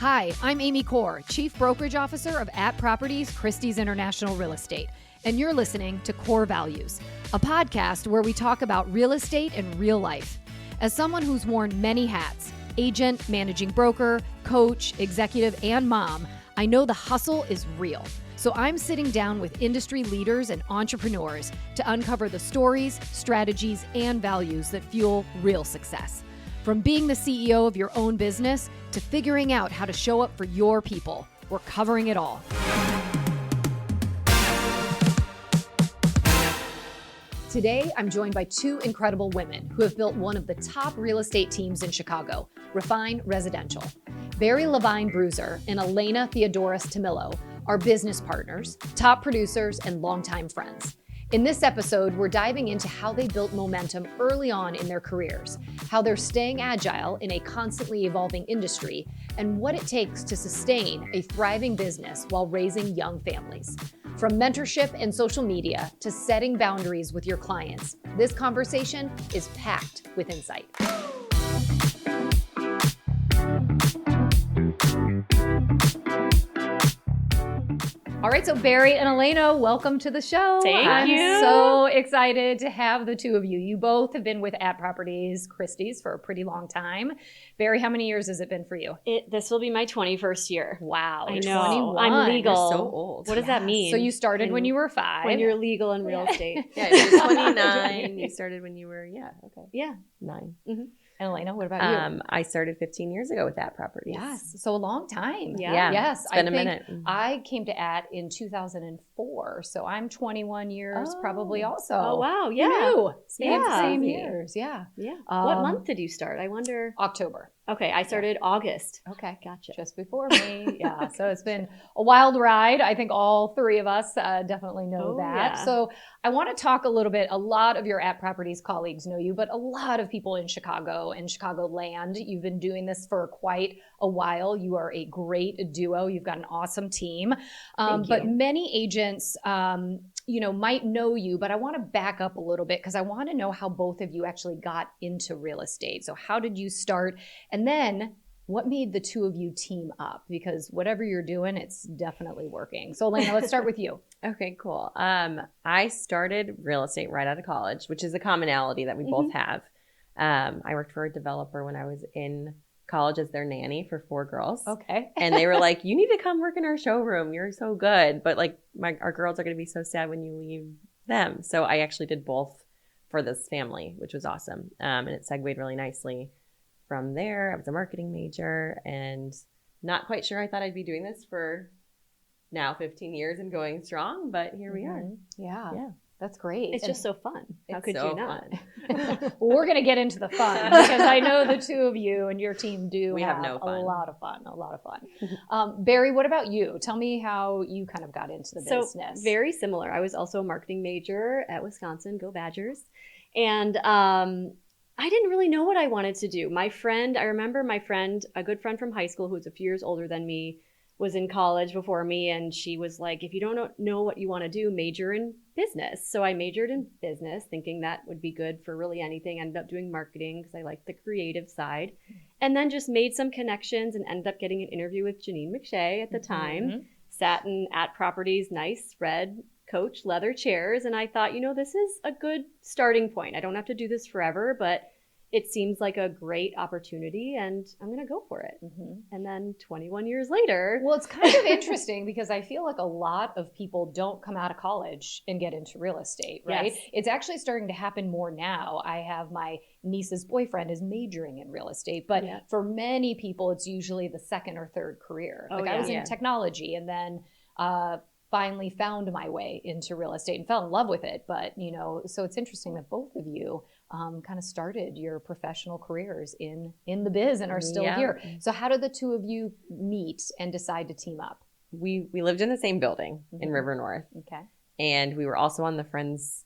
Hi, I'm Amy Corr, Chief Brokerage Officer of @Properties Christie's International Real Estate, and you're listening to Corr Values, a podcast where we talk about real estate and real life. As someone who's worn many hats, agent, managing broker, coach, executive, and mom, I know the hustle is real. So I'm sitting down with industry leaders and entrepreneurs to uncover the stories, strategies, and values that fuel real success. From being the CEO of your own business to figuring out how to show up for your people, we're covering it all. Today, I'm joined by two incredible women who have built one of the top real estate teams in Chicago, Refine Residential. Bari Levine Bruszer and Elena Theodoros-Tamillo are business partners, top producers, and longtime friends. In this episode, we're diving into how they built momentum early on in their careers, how they're staying agile in a constantly evolving industry, and what it takes to sustain a thriving business while raising young families. From mentorship and social media to setting boundaries with your clients, this conversation is packed with insight. All right, so Bari and Elena, welcome to the show. Thank you. I'm so excited to have the two of you. You both have been with @Properties Christie's for a pretty long time. Bari, how many years has it been for you? This will be my 21st year. Wow, I know. 21. I'm legal. You're so old. What does that mean? So you started when you were 5. When you're legal in real estate. Yeah, you're 29. You started when you were, okay. Yeah. 9. Mm-hmm. And Elena, what about you? I started 15 years ago with @Properties. Yes, so a long time. Yeah. Yes, It's been a think minute. I came to in 2004, so I'm 21 years probably also. Oh, wow. Who Yeah. knew? Yeah. Same years, yeah. Yeah. What month did you start? I wonder. October. Okay, I started August. Okay. Gotcha. Just before me. Yeah. So it's been a wild ride. I think all three of us definitely know that. Yeah. So I want to talk a little bit. A lot of your @Properties colleagues know you, but a lot of people in Chicago and Chicagoland, you've been doing this for quite a while. You are a great duo. You've got an awesome team. Thank But you. many agents, might know you, but I want to back up a little bit because I want to know how both of you actually got into real estate. So how did you start? And then what made the two of you team up? Because whatever you're doing, it's definitely working. So Elena, let's start with you. Okay, cool. I started real estate right out of college, which is a commonality that we both have. I worked for a developer when I was in college as their nanny for 4 girls. Okay. And they were like, you need to come work in our showroom. You're so good. But like our girls are going to be so sad when you leave them. So I actually did both for this family, which was awesome. And it segued really nicely from there. I was a marketing major and not quite sure I thought I'd be doing this for now 15 years and going strong, but here we are. Yeah. That's great. It's just so fun. How It's could so you not? Well, we're going to get into the fun because I know the two of you and your team do We have no fun. a lot of fun. Bari, what about you? Tell me how you kind of got into the So business. very similar. I was also a marketing major at Wisconsin. Go Badgers. And I didn't really know what I wanted to do. I remember my friend, a good friend from high school who was a few years older than me, was in college before me, and she was like, if you don't know what you want to do, major in business. So I majored in business thinking that would be good for really anything. I ended up doing marketing because I liked the creative side, and then just made some connections and ended up getting an interview with Janine McShay at the time. Sat in @Properties, nice red coach leather chairs, and I thought, this is a good starting point. I don't have to do this forever, but it seems like a great opportunity and I'm going to go for it. And then 21 years later. Well, it's kind of interesting because I feel like a lot of people don't come out of college and get into real estate, right? Yes. It's actually starting to happen more now. I have my niece's boyfriend is majoring in real estate, but for many people, it's usually the second or third career. I was in technology and then finally found my way into real estate and fell in love with it. But, so it's interesting that both of you kind of started your professional careers in the biz and are still here. So how did the two of you meet and decide to team up? We lived in the same building in River North. Okay. And we were also on the Friends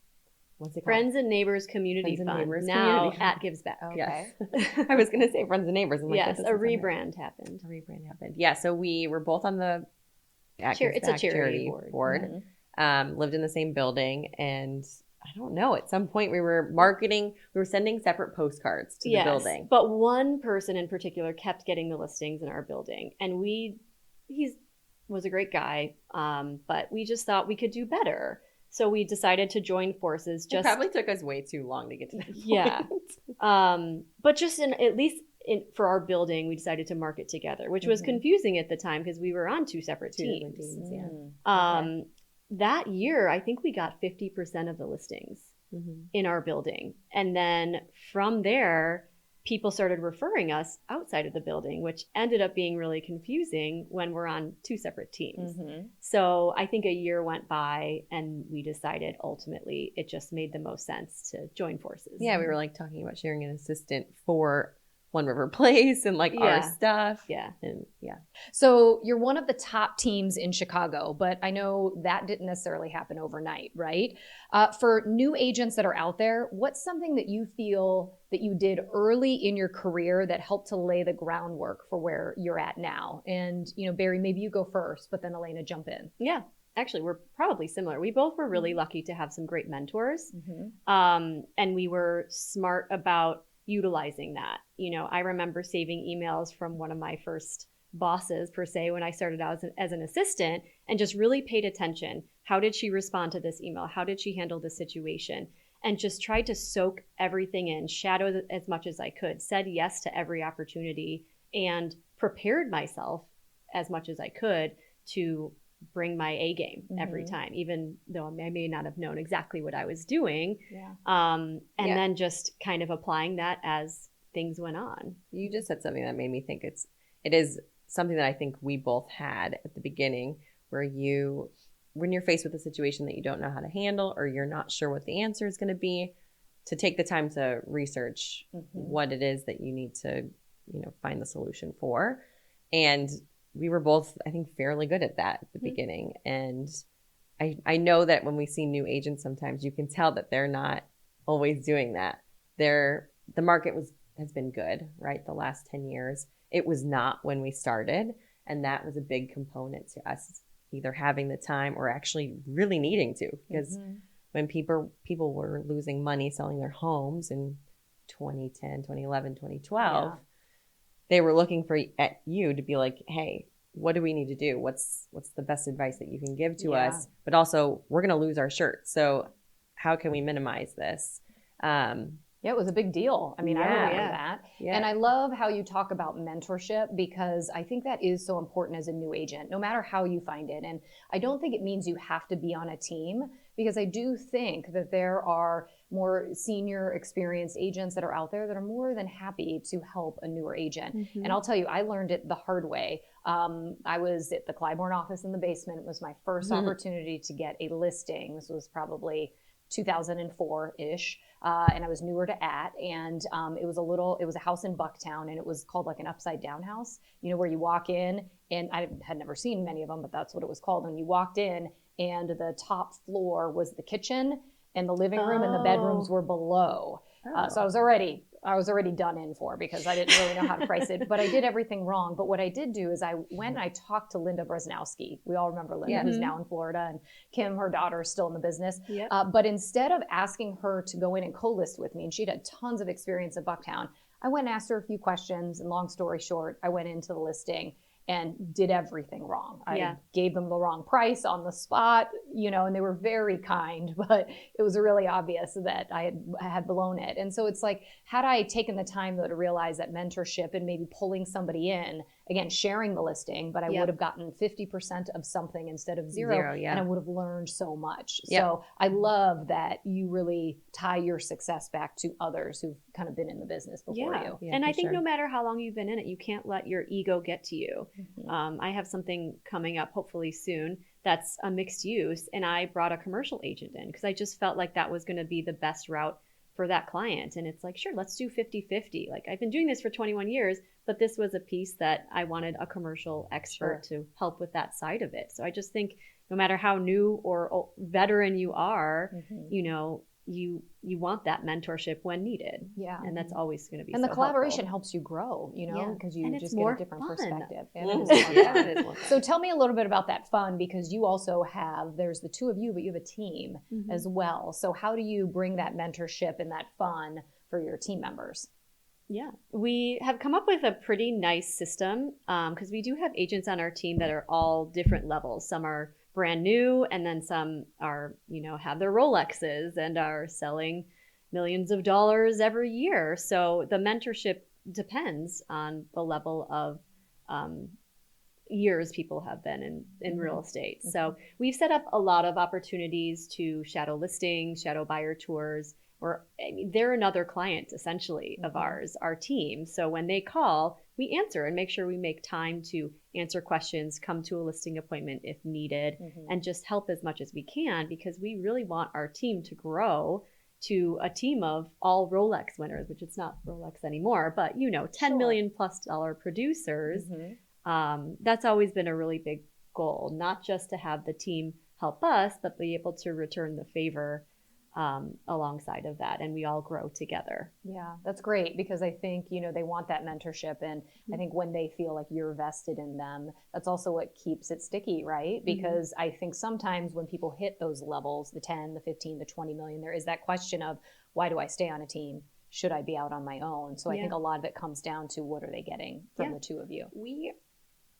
Friends and Neighbors Community Friends and Fund. Neighbors Now Community. Gives Back. Okay. Yes. I was going to say Friends and Neighbors. I'm like, Yes, that a doesn't sound rebrand happened. right. A rebrand happened. Yeah, so we were both on the It's a charity board. Lived in the same building and I don't know. At some point we were sending separate postcards to the building. But one person in particular kept getting the listings in our building. And he was a great guy, but we just thought we could do better. So we decided to join forces. It probably took us way too long to get to that point. Yeah. But just at least for our building, we decided to market together, which was confusing at the time because we were on two separate teams. That year, I think we got 50% of the listings in our building. And then from there, people started referring us outside of the building, which ended up being really confusing when we're on two separate teams. So I think a year went by and we decided ultimately it just made the most sense to join forces. Yeah, we were like talking about sharing an assistant for One River Place and like our stuff. Yeah. And So you're one of the top teams in Chicago, but I know that didn't necessarily happen overnight, right? For new agents that are out there, what's something that you feel that you did early in your career that helped to lay the groundwork for where you're at now? And, Bari, maybe you go first, but then Elena, jump in. Yeah. Actually, we're probably similar. We both were really lucky to have some great mentors. And we were smart about utilizing that. I remember saving emails from one of my first bosses, per se, when I started out as an assistant, and just really paid attention. How did she respond to this email? How did she handle this situation? And just tried to soak everything in, shadowed as much as I could, said yes to every opportunity, and prepared myself as much as I could to bring my A game every time, even though I may not have known exactly what I was doing. Then just kind of applying that as things went on. You just said something that made me think it is something that I think we both had at the beginning, where when you're faced with a situation that you don't know how to handle or you're not sure what the answer is going to be, to take the time to research what it is that you need to, find the solution for. And we were both, I think, fairly good at that at the beginning. And I know that when we see new agents, sometimes you can tell that they're not always doing that. The market has been good, right? The last 10 years. It was not when we started. And that was a big component to us either having the time or actually really needing to. Because when people were losing money selling their homes in 2010, 2011, 2012, they were looking at you to be like, hey, what do we need to do? What's the best advice that you can give to us? But also, we're going to lose our shirt. So how can we minimize this? Yeah, it was a big deal. I mean, I remember that. Yeah. And I love how you talk about mentorship, because I think that is so important as a new agent, no matter how you find it. And I don't think it means you have to be on a team, because I do think that there are more senior experienced agents that are out there that are more than happy to help a newer agent. And I'll tell you, I learned it the hard way. I was at the Clybourne office in the basement. It was my first opportunity to get a listing. This was probably 2004-ish. And I was newer to and it was a house in Bucktown, and it was called like an upside down house, where you walk in, and I had never seen many of them, but that's what it was called. And you walked in, and the top floor was the kitchen and the living room, and the bedrooms were below. So I was already done in for, because I didn't really know how to price it, but I did everything wrong. But what I did do is I went and I talked to Linda Brzezinski. We all remember Linda, who's now in Florida, and Kim, her daughter, is still in the business. But instead of asking her to go in and co-list with me, and she'd had tons of experience at Bucktown, I went and asked her a few questions, and long story short, I went into the listing and did everything wrong. I gave them the wrong price on the spot, and they were very kind, but it was really obvious that I had blown it. And so it's like, had I taken the time though to realize that mentorship and maybe pulling somebody in, again, sharing the listing, but I would have gotten 50% of something instead of zero, and I would have learned so much. So I love that you really tie your success back to others who've kind of been in the business before you. Yeah, and I think no matter how long you've been in it, you can't let your ego get to you. I have something coming up hopefully soon that's a mixed use, and I brought a commercial agent in because I just felt like that was going to be the best route for that client. And it's like, sure, let's do 50-50. Like, I've been doing this for 21 years, but this was a piece that I wanted a commercial expert to help with that side of it. So I just think no matter how new or veteran you are, you want that mentorship when needed. Yeah. And that's always going to be And so the collaboration helpful. helps you grow, you know, Yeah. because you And it's just get more a different fun. perspective. And Mhm. it is more Yeah, fun. it is more fun. So tell me a little bit about that fun, because you also have, there's the two of you, but you have a team Mhm. as well. So how do you bring that mentorship and that fun for your team members? Yeah, we have come up with a pretty nice system because we do have agents on our team that are all different levels. Some are brand new, and then some are, have their Rolexes and are selling millions of dollars every year. So the mentorship depends on the level of years people have been in real estate. So we've set up a lot of opportunities to shadow listings, shadow buyer tours, or they're another client essentially of ours, our team. So when they call, we answer and make sure we make time to answer questions, come to a listing appointment if needed, and just help as much as we can, because we really want our team to grow to a team of all Rolex winners, which it's not Rolex anymore, but $10 million plus producers. That's always been a really big goal, not just to have the team help us, but be able to return the favor alongside of that, and we all grow together. Yeah, that's great, because I think, they want that mentorship, and I think when they feel like you're vested in them, that's also what keeps it sticky, right? Because I think sometimes when people hit those levels, the 10, the 15, the 20 million, there is that question of, why do I stay on a team? Should I be out on my own? So I think a lot of it comes down to, what are they getting from the two of you? We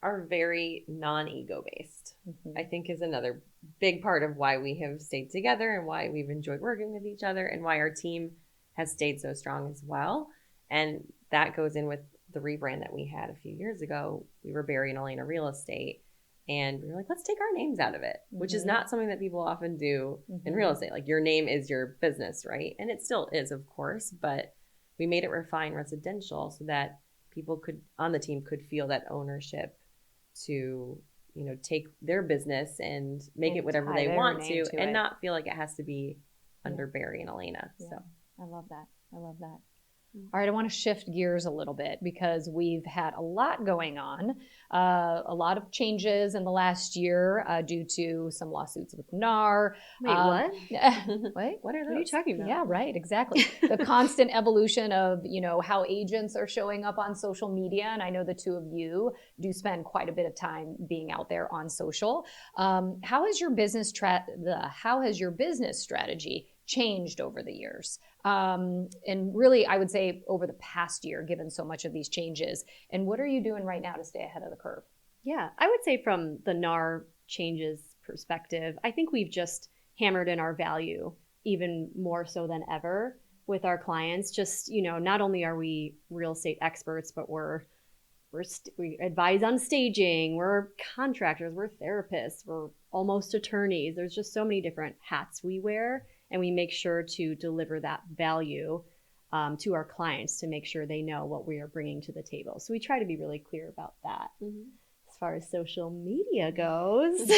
are very non-ego based, I think, is another big part of why we have stayed together and why we've enjoyed working with each other and why our team has stayed so strong as well. And that goes in with the rebrand that we had a few years ago. We were Bari and Elena Real Estate, and we were like, let's take our names out of it, which is not something that people often do in real estate. Like, your name is your business, right? And it still is, of course, but we made it Refine Residential so that people on the team could feel that ownership to take their business and make it whatever they want to and not feel like it has to be under Bari and Elena. So I love that. All right, I want to shift gears a little bit, because we've had a lot going on, a lot of changes in the last year due to some lawsuits with NAR. Wait, what? Wait, what are you talking about? Yeah, right, exactly. The constant evolution of, how agents are showing up on social media, and I know the two of you do spend quite a bit of time being out there on social. How has your business strategy changed over the years? And really, I would say over the past year, given so much of these changes. And what are you doing right now to stay ahead of the curve? Yeah, I would say from the NAR changes perspective, I think we've just hammered in our value even more so than ever with our clients. Just, not only are we real estate experts, but we advise on staging, we're contractors, we're therapists, we're almost attorneys. There's just so many different hats we wear, and we make sure to deliver that value to our clients to make sure they know what we are bringing to the table. So we try to be really clear about that. As far as social media goes.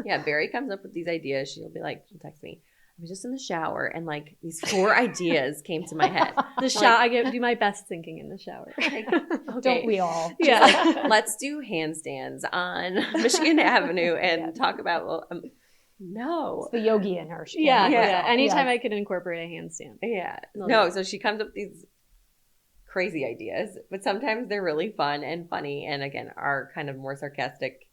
Yeah, Bari comes up with these ideas. She'll text me, I was just in the shower and these 4 ideas came to my head. The shower, I do my best thinking in the shower. Okay. Don't we all? Yeah. Let's do handstands on Michigan Avenue and talk about, no. It's the yogi in her. Yeah. Anytime I could incorporate a handstand. Yeah. No, so she comes up with these crazy ideas, but sometimes they're really fun and funny. And again, our kind of more sarcastic,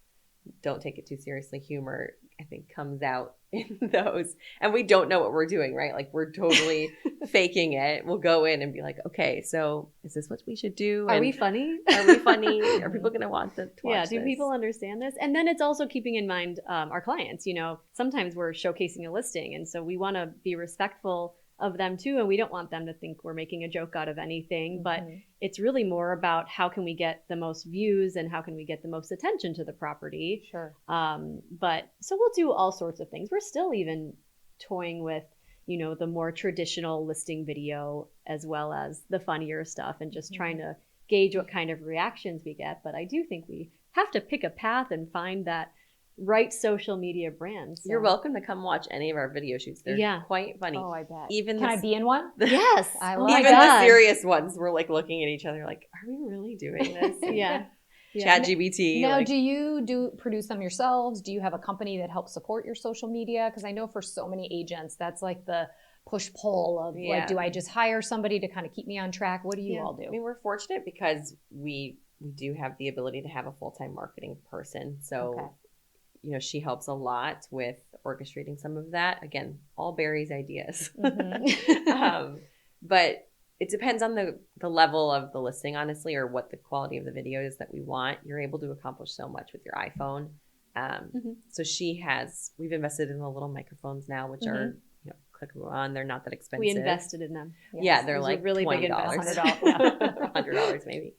don't take it too seriously humor, I think, comes out in those. And we don't know what we're doing, right? Like, we're totally faking it. We'll go in and be like, okay, so is this what we should do? Are we funny? Are we funny? Are people going to want to watch do this? people understand this? And then it's also keeping in mind our clients. Sometimes we're showcasing a listing, and so we want to be respectful of them too, and we don't want them to think we're making a joke out of anything, but it's really more about how can we get the most views and how can we get the most attention to the property. Sure. But so we'll do all sorts of things. We're still even toying with, the more traditional listing video as well as the funnier stuff, and just trying to gauge what kind of reactions we get. But I do think we have to pick a path and find that right social media brand. So. You're welcome to come watch any of our video shoots. They're quite funny. Oh, I bet. Can I be in one? Yes. I love even the serious ones, we're looking at each other like, are we really doing this? Yeah. ChatGPT. Now, do you produce them yourselves? Do you have a company that helps support your social media? Because I know for so many agents, that's like the push-pull of like, do I just hire somebody to kind of keep me on track? What do you all do? I mean, we're fortunate because we do have the ability to have a full-time marketing person. So, you know, she helps a lot with orchestrating some of that. Again, all Bari's ideas. But it depends on the level of the listing, honestly, or what the quality of the video is that we want. You're able to accomplish so much with your iPhone. So we've invested in the little microphones now, which are, you know, click them on. They're not that expensive. We invested in them. Yes. Yeah, they're like really $20, big investment. $100 maybe.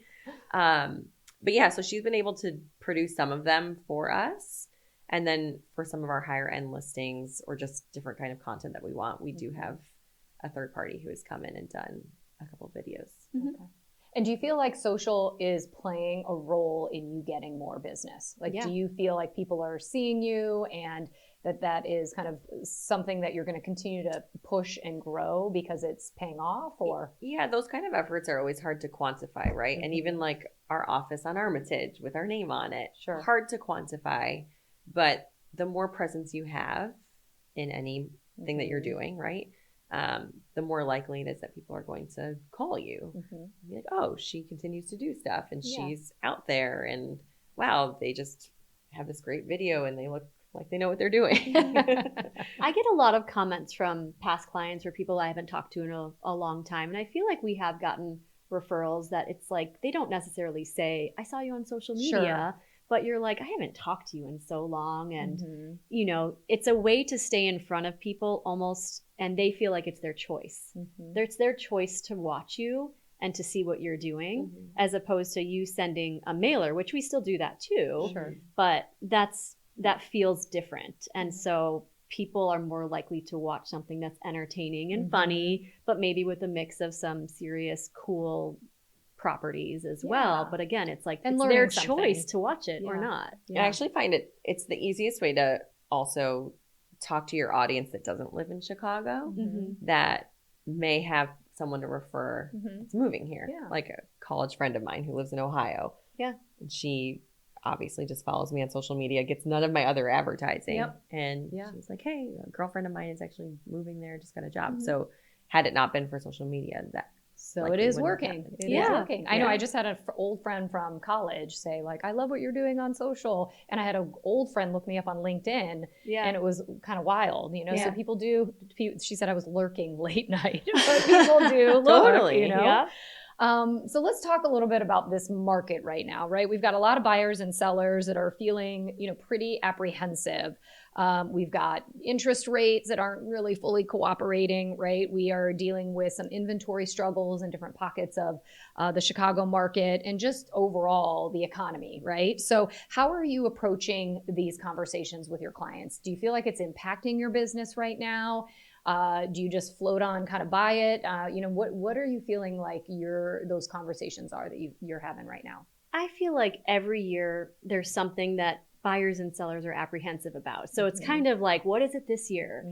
But yeah, so she's been able to produce some of them for us. And then for some of our higher end listings or just different kind of content that we want, we do have a third party who has come in and done a couple of videos. Okay. And do you feel like social is playing a role in you getting more business? Like, do you feel like people are seeing you and that is kind of something that you're going to continue to push and grow because it's paying off? Or yeah, those kind of efforts are always hard to quantify, right? And even like our office on Armitage with our name on it, hard to quantify. But the more presence you have in anything that you're doing, right? The more likely it is that people are going to call you. Be like, oh, she continues to do stuff and she's out there and wow, they just have this great video and they look like they know what they're doing. I get a lot of comments from past clients or people I haven't talked to in a long time. And I feel like we have gotten referrals that it's like, they don't necessarily say, I saw you on social media. But you're like, I haven't talked to you in so long. And, you know, it's a way to stay in front of people almost, and they feel like it's their choice. It's their choice to watch you and to see what you're doing, as opposed to you sending a mailer, which we still do that too. But that feels different. And so people are more likely to watch something that's entertaining and funny, but maybe with a mix of some serious, cool properties as well. But again, it's like it's their choice to watch it or not. I actually find it's the easiest way to also talk to your audience that doesn't live in Chicago, that may have someone to refer that's moving here. Like a college friend of mine who lives in Ohio. And she obviously just follows me on social media, gets none of my other advertising. And she's like, hey, a girlfriend of mine is actually moving there, just got a job. So had it not been for social media, it is working. It is working. I know I just had an old friend from college say like, I love what you're doing on social. And I had an old friend look me up on LinkedIn and it was kind of wild, you know? So people do, she said I was lurking late night, but people do look, you know? So let's talk a little bit about this market right now, right? We've got a lot of buyers and sellers that are feeling, you know, pretty apprehensive. We've got interest rates that aren't really fully cooperating, right? We are dealing with some inventory struggles in different pockets of the Chicago market and just overall the economy, right? So how are you approaching these conversations with your clients? Do you feel like it's impacting your business right now? Do you just float on, kind of buy it? You know, what are you feeling like those conversations are that you're having right now? I feel like every year there's something that buyers and sellers are apprehensive about. So it's kind of like, what is it this year?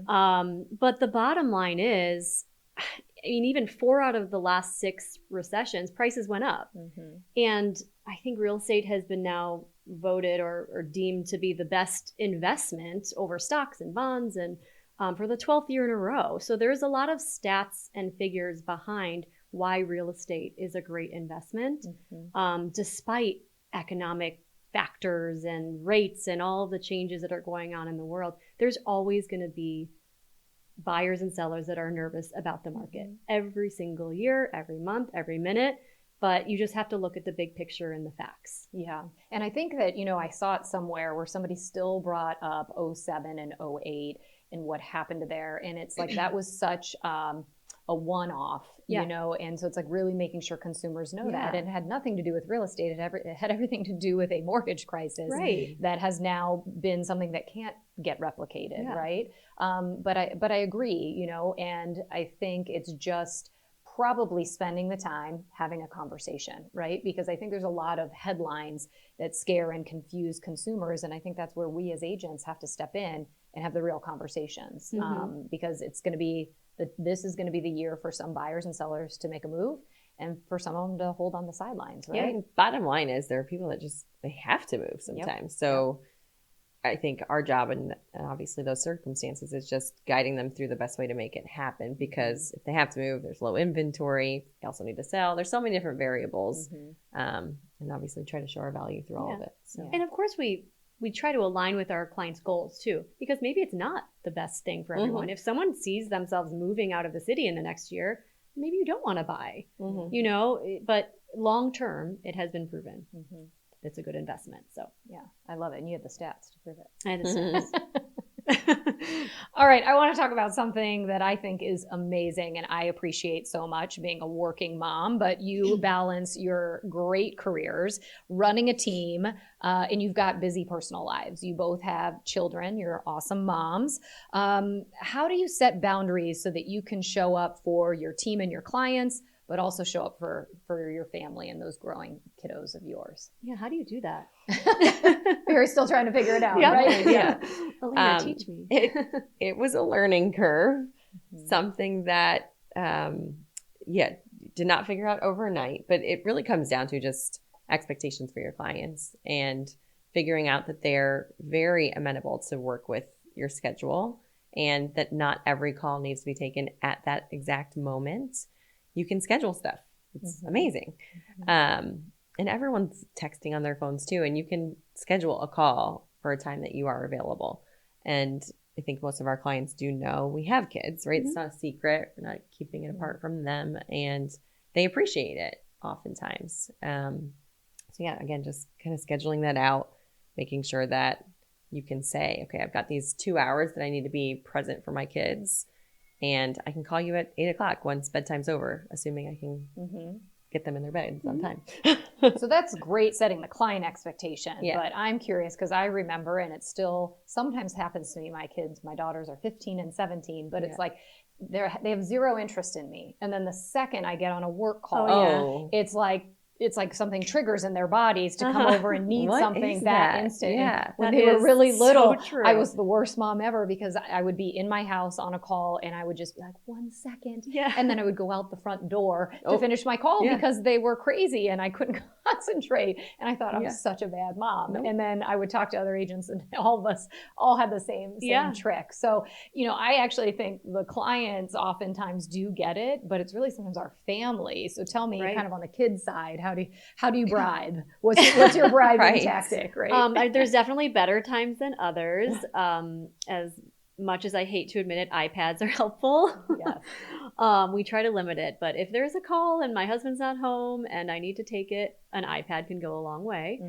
But the bottom line is, I mean, even 4 out of the last 6 recessions, prices went up. And I think real estate has been now voted or deemed to be the best investment over stocks and bonds and for the 12th year in a row. So there's a lot of stats and figures behind why real estate is a great investment, despite economic factors and rates and all the changes that are going on in the world. There's always going to be buyers and sellers that are nervous about the market every single year, every month, every minute. But you just have to look at the big picture and the facts. Yeah. And I think that, you know, I saw it somewhere where somebody still brought up 07 and 08 and what happened there. And it's like, that was such a one-off, you know? And so it's like really making sure consumers know that. And it had nothing to do with real estate. It had everything to do with a mortgage crisis that has now been something that can't get replicated, right? But I agree, you know, and I think it's just probably spending the time having a conversation, right? Because I think there's a lot of headlines that scare and confuse consumers. And I think that's where we as agents have to step in and have the real conversations, because this is going to be the year for some buyers and sellers to make a move and for some of them to hold on the sidelines, right? Yeah, bottom line is there are people that they have to move sometimes. So I think our job and obviously those circumstances is just guiding them through the best way to make it happen, because if they have to move, there's low inventory. They also need to sell. There's so many different variables. And obviously try to show our value through all of it. So. And of course we try to align with our clients' goals too, because maybe it's not the best thing for everyone. If someone sees themselves moving out of the city in the next year, maybe you don't want to buy, you know, but long term, it has been proven. It's a good investment. So Yeah, I love it. And you have the stats to prove it. I had the stats. All right, I want to talk about something that I think is amazing and I appreciate so much, being a working mom, but you balance your great careers, running a team, and you've got busy personal lives. You both have children. You're awesome moms. How do you set boundaries so that you can show up for your team and your clients, but also show up for your family and those growing kiddos of yours? Yeah, how do you do that? We're still trying to figure it out, Yeah. right? Yeah. Elena, teach me. It was a learning curve, something that, did not figure out overnight, but it really comes down to just expectations for your clients and figuring out that they're very amenable to work with your schedule and that not every call needs to be taken at that exact moment. You can schedule stuff. It's amazing. And everyone's texting on their phones too. And you can schedule a call for a time that you are available. And I think most of our clients do know we have kids, right? It's not a secret. We're not keeping it apart from them. And they appreciate it oftentimes. So yeah, again, just kind of scheduling that out, making sure that you can say, okay, I've got these 2 hours that I need to be present for my kids. And I can call you at 8 o'clock once bedtime's over, assuming I can get them in their beds on time. So that's great, setting the client expectation. Yeah. But I'm curious because I remember, and it still sometimes happens to me, my daughters are 15 and 17, but it's like they have zero interest in me. And then the second I get on a work call, it's like something triggers in their bodies to come over and need something that instant. Yeah. When they were really little, true. I was the worst mom ever because I would be in my house on a call and I would just be like, 1 second. Yeah. And then I would go out the front door to finish my call because they were crazy and I couldn't concentrate. And I thought I was such a bad mom. And then I would talk to other agents and all of us all had the same trick. So, you know, I actually think the clients oftentimes do get it, but it's really sometimes our family. So tell me kind of on the kids side, how do you bribe? What's your bribing tactic, right? There's definitely better times than others. As much as I hate to admit it, iPads are helpful. We try to limit it, but if there's a call and my husband's not home and I need to take it, an iPad can go a long way.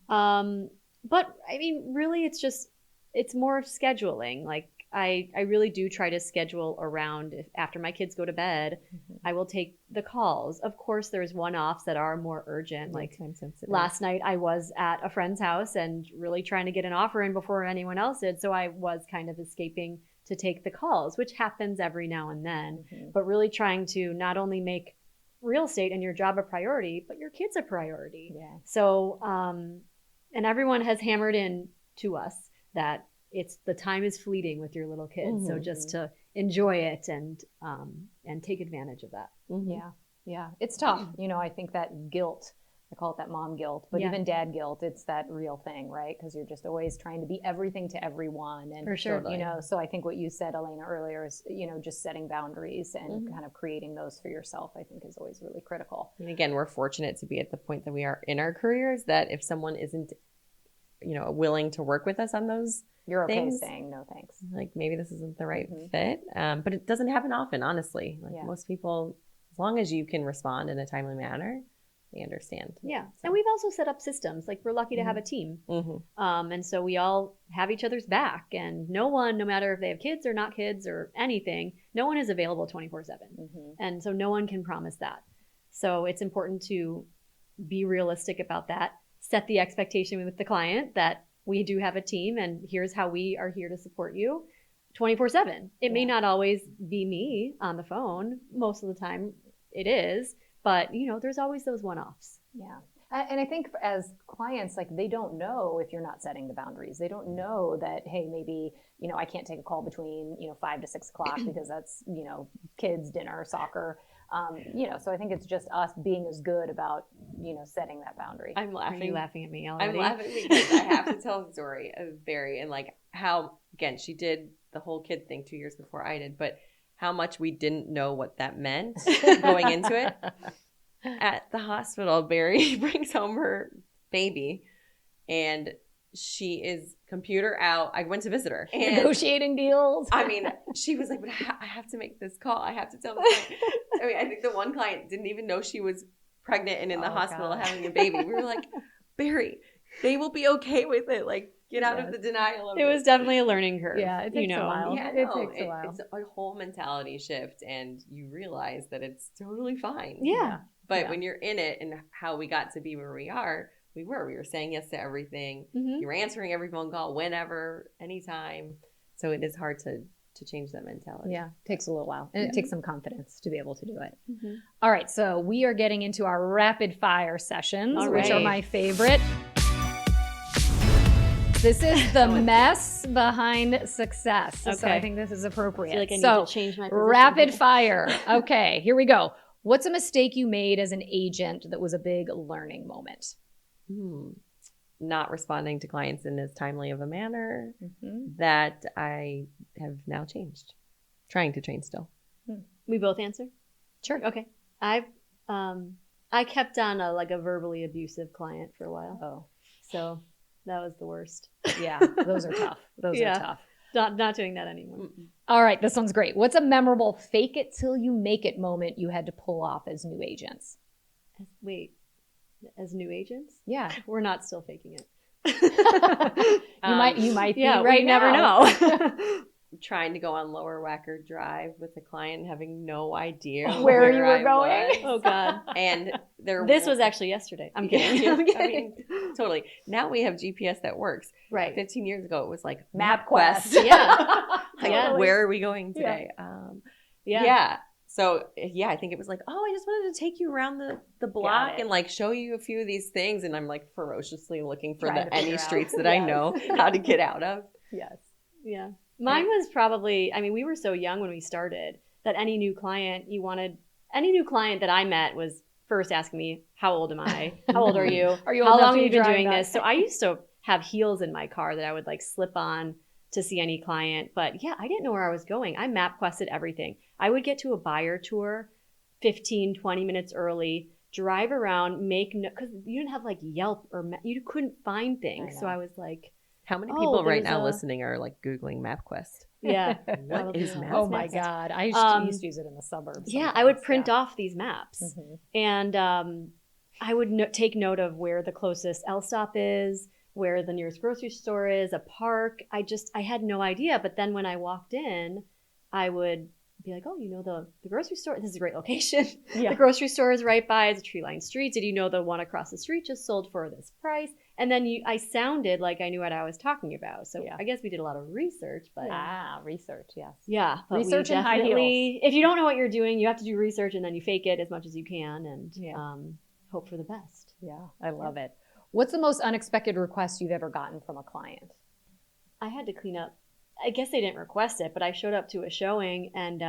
But I mean, really, it's more of scheduling. Like I really do try to schedule around after my kids go to bed, I will take the calls. Of course, there's one-offs that are more urgent. Like time sensitive. Last night I was at a friend's house and really trying to get an offer in before anyone else did. So I was kind of escaping to take the calls, which happens every now and then, but really trying to not only make real estate and your job a priority, but your kids a priority. So, and everyone has hammered in to us that the time is fleeting with your little kids. So just to enjoy it and take advantage of that. Yeah. It's tough. You know, I think that guilt, I call it that mom guilt, but even dad guilt, it's that real thing, right? Because you're just always trying to be everything to everyone. And, for sure. You know, so I think what you said, Elena, earlier is, you know, just setting boundaries and kind of creating those for yourself, I think is always really critical. And again, we're fortunate to be at the point that we are in our careers that if someone isn't, you know, willing to work with us on those You're okay things, saying no thanks. like maybe this isn't the right fit. But it doesn't happen often, honestly. Like most people, as long as you can respond in a timely manner, they understand. Yeah. And we've also set up systems. Like we're lucky to have a team. And so we all have each other's back, and no one, no matter if they have kids or not kids or anything, no one is available 24/7. And so no one can promise that. So it's important to be realistic about that. Set the expectation with the client that we do have a team and here's how we are here to support you 24/7. It may not always be me on the phone. Most of the time it is, but you know, there's always those one-offs. Yeah. And I think as clients, like they don't know if you're not setting the boundaries. They don't know that, hey, maybe, you know, I can't take a call between, 5 to 6 o'clock because that's, kids, dinner, soccer. So I think it's just us being as good about, setting that boundary. I'm laughing. Are you laughing at me already? I'm laughing because I have to tell the story of Bari and like how, again, she did the whole kid thing 2 years before I did, but how much we didn't know what that meant going into it. At the hospital, Bari brings home her baby and she is computer out. I went to visit her. And negotiating deals. I mean, she was like, but I have to make this call. I have to tell the client. I mean, I think the one client didn't even know she was pregnant and in the hospital God. having a baby. We were like, Bari, they will be okay with it. Like, get out of the denial of it. It was definitely a learning curve. Yeah, it takes a while. Yeah, It no, takes a while. It's a whole mentality shift, and you realize that it's totally fine. Yeah. But when you're in it and how we got to be where we are, we were saying yes to everything. Mm-hmm. You're answering every phone call whenever, anytime. So it is hard to change that mentality. Yeah, it takes a little while. And it takes some confidence to be able to do it. Mm-hmm. All right, so we are getting into our rapid fire sessions, All which are right. my favorite. This is the mess behind success. So I Okay. think this is appropriate. I feel like I need so to change my position. rapid fire. Okay, here we go. What's a mistake you made as an agent that was a big learning moment? Not responding to clients in as timely of a manner Mm-hmm. that I have now changed. Trying to change still. We both answer? Sure. Okay. I kept on a verbally abusive client for a while. Oh, So that was the worst. yeah, those are tough. Those Yeah. are tough. Not doing that anymore. All right, this one's great. What's a memorable fake it till you make it moment you had to pull off as new agents? Wait, as new agents? Yeah. We're not still faking it. You might be Yeah, right we never now. know. Trying to go on Lower Wacker Drive with a client, having no idea Where you were I going. was. Oh God. And This was actually yesterday. I'm kidding. Yeah, I'm kidding. I mean, totally. Now we have GPS that works. Right. 15 years ago, it was like MapQuest. Yeah. Like, Yeah. where are we going today? Yeah. So, I think it was like, I just wanted to take you around the block it. and like show you a few of these things. And I'm like ferociously looking for Trying to any figure out. streets that I Yes. know how to get out of. Yes. Yeah. Mine was probably, we were so young when we started that any new client that I met was first asking me, how old am I? How old are you? Are you How old enough long to have be you been driving doing that? this? So I used to have heels in my car that I would like slip on to see any client. But yeah, I didn't know where I was going. I MapQuested everything. I would get to a buyer tour 15, 20 minutes early, drive around, because you didn't have like Yelp or you couldn't find things. So I was like, How many people right there's now a- listening are like Googling MapQuest? yeah. What is MapQuest? Oh my God. I used to use it in the suburbs. Yeah, I sometimes. would print Yeah. off these maps. Mhm. And I would take note of where the closest L stop is, where the nearest grocery store is, a park. I had no idea. But then when I walked in, I would be like, oh, the grocery store, this is a great location. Yeah. The grocery store is right by, it's a tree-lined street. Did you know the one across the street just sold for this price? And then I sounded like I knew what I was talking about. So Yeah. I guess we did a lot of research, but Research, yes. yeah, but Research we and high definitely, if you don't know what you're doing, you have to do research and then you fake it as much as you can and Yeah. hope for the best. Yeah, I love it. What's the most unexpected request you've ever gotten from a client? I had to clean up. I guess they didn't request it, but I showed up to a showing and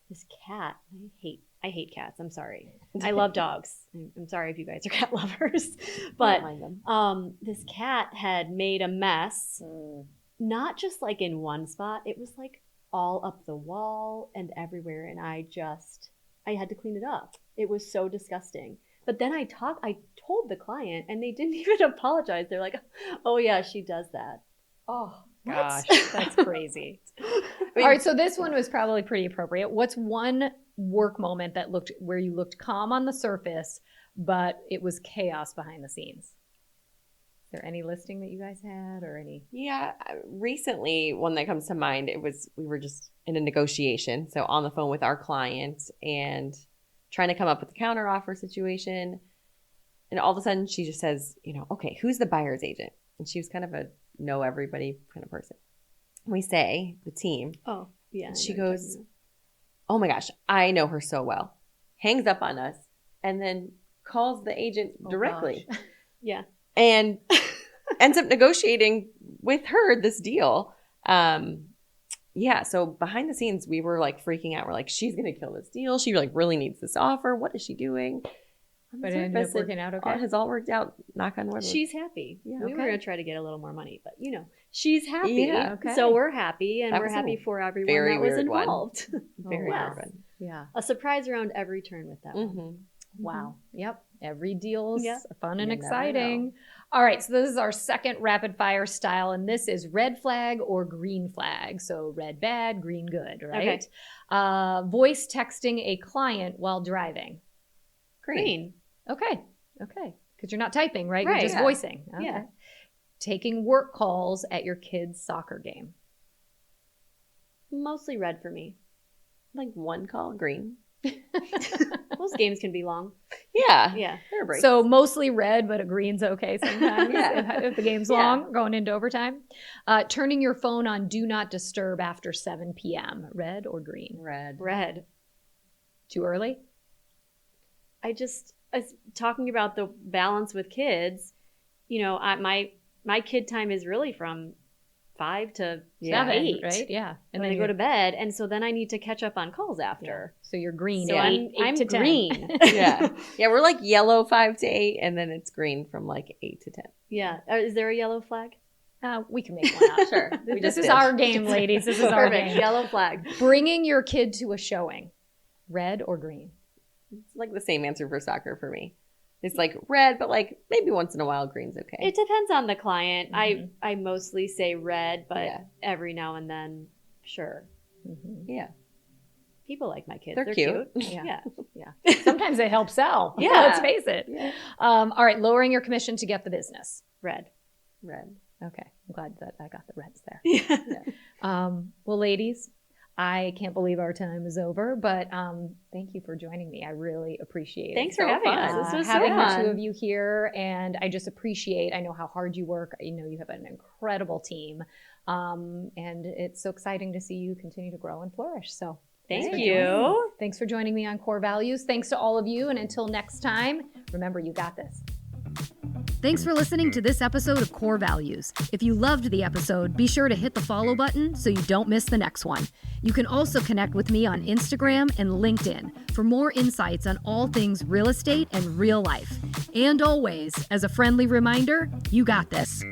this cat. I hate cats. I'm sorry. I love dogs. I'm sorry if you guys are cat lovers, but Don't mind them. this cat had made a mess. Not just like in one spot. It was like all up the wall and everywhere, and I had to clean it up. It was so disgusting. But then I told the client, and they didn't even apologize. They're like, "Oh yeah, she does that." Oh, What? gosh, that's crazy. All right, so this one was probably pretty appropriate. What's one work moment where you looked calm on the surface, but it was chaos behind the scenes? Is there any listing that you guys had or any? Yeah, recently one that comes to mind, we were just in a negotiation, so on the phone with our client and trying to come up with a counter offer situation, and all of a sudden she just says, okay, who's the buyer's agent? And she was kind of a know everybody kind of person. We say the team. Oh yeah. She goes, oh my gosh, I know her so well. Hangs up on us and then calls the agent directly. Yeah. And ends up negotiating with her this deal. yeah, so behind the scenes, we were like freaking out. We're like, she's going to kill this deal. She like really needs this offer. What is she doing? On the But it ended up surface, working out okay. It has all worked out. Knock on wood. She's happy. Yeah. We were Okay. going to try to get a little more money, but she's happy. Yeah. Okay. So we're happy, and That we're was a happy for everyone very that was weird one. involved. Very wow. weird one. Yeah. A surprise around every turn with that one. Mm-hmm. Wow. Yep. Every deal's Yep. fun and You never exciting. All right. So this is our second rapid fire style, and this is red flag or green flag. So red bad, green good, right? Voice texting a client while driving. Green. Okay. Okay. Because you're not typing, right? Right. You're just Yeah. voicing. Okay. Yeah. Taking work calls at your kid's soccer game. Mostly red for me. Like one call, green. Those games can be long. Yeah. Yeah. Fair break. So mostly red, but a green's okay sometimes Yeah. if the game's Yeah. long, going into overtime. Turning your phone on do not disturb after 7 p.m. Red or green? red. Red. Too early? Talking about the balance with kids, my kid time is really from 5 to Yeah. 8, right? Yeah. And then I go to bed, and so then I need to catch up on calls after. So you're green. So at I'm 8 to 10. green. Yeah. Yeah. We're like yellow 5 to 8, and then it's green from like 8 to 10. Yeah. Is there a yellow flag? We can make one up. Sure. We This just is did. our game, ladies. This is our Perfect. game. Yellow flag. Bringing your kid to a showing. Red or green? It's like the same answer for soccer for me. It's like red, but like maybe once in a while, green's okay. It depends on the client. Mhm. I mostly say red, but Yeah. every now and then, sure. Mhm. Yeah. People like my kids. They're cute. Yeah. Yeah. Sometimes they help sell. Yeah. Let's face it. Yeah. All right. Lowering your commission to get the business. Red. Red. Okay. I'm glad that I got the reds there. Yeah. Well, ladies, I can't believe our time is over, but thank you for joining me. I really appreciate it. Thanks for So having fun. us. This was so having the fun. two of you here, and I just appreciate. I know how hard you work. I know you have an incredible team, and it's so exciting to see you continue to grow and flourish. So Thank for you. joining me. Thanks for joining me on Corr Values. Thanks to all of you, and until next time, remember you got this. Thanks for listening to this episode of Corr Values. If you loved the episode, be sure to hit the follow button so you don't miss the next one. You can also connect with me on Instagram and LinkedIn for more insights on all things real estate and real life. And always, as a friendly reminder, you got this.